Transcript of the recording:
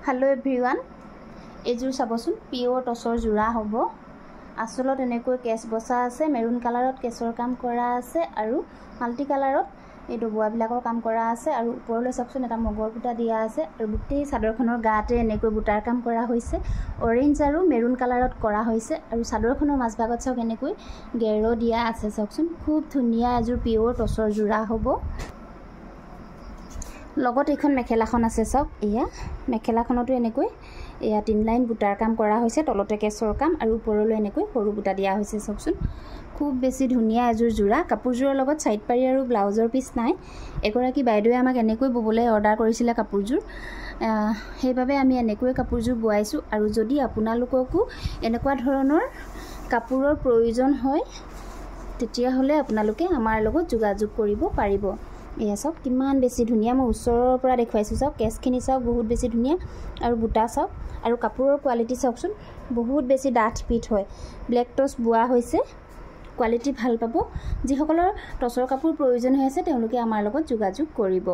hello everyone एजुर चाबचोन pure tussar जोड़ा हम आसलत एनेকৈ case बसा आछे मेरून कालारत केसर काम करा आछे आरु माल्टी कालारत ए डबुआबिलाকৰ काम करा आछे आरु उपरले चाबचोन এটা मगर बुटा दिया आछे आरु गुटेই চাদৰখনৰ গাতে এনেকৈ বুটাৰ কাম কৰা হৈছে অৰেঞ্জ आरु মেरून कालारत কৰা হৈছে आरु চাদৰখনৰ মাজভাগত চাওক এনেকৈ গেৰো দিয়া আছে চাওকচোন খুব ধুনিয়া এজুৰ পিওৰ টসৰ জোৰা হ'ব লগত এখন মেখেলাখন আছে চাওক এয়া মেখেলাখনটো এনেকৈ এয়া 3 লাইন বুটাৰ কাম কৰা হৈছে তলতে কেছৰ কাম আৰু ওপৰলৈ এনেকৈ সৰু বুটা দিয়া হৈছে চাওকচোন খুব বেছি ধুনিয়া এজুৰ জোৰা কাপোৰজোৰৰ লগত সাইড পাৰি আৰু ব্লাউজৰ পিস নাই এগৰাকী বাইদেৱে আমাক এনেকৈ ববলৈ অৰ্ডাৰ কৰিছিলে কাপোৰজোৰ সেইভাবে আমি এনেকৈ কাপোৰজোৰ বুৱাইছো আৰু যদি আপোনালোককো এনেকুৱা ধৰণৰ কাপোৰৰ প্ৰয়োজন হয় তেতিয়া হলে আপোনালোকে আমাৰ লগত যোগাযোগ কৰিব পাৰিব এয়া সব কিমান বেছি ধুনিয়া মই উছৰৰ পৰা দেখুৱাইছো চাওক কেছখিনি চাওক বহুত বেছি ধুনিয়া আৰু বুটা চাওক আৰু কাপোৰৰ কোৱালিটি চাওকচোন বহুত বেছি ডাঠ পিট হয় ব্ল্যাক টস বুৱা হৈছে কোৱালিটি ভাল পাব যিসকলৰ টসৰ কাপোৰ প্ৰয়োজন হৈ আছে তেওঁলোকে আমাৰ লগত যোগাযোগ কৰিব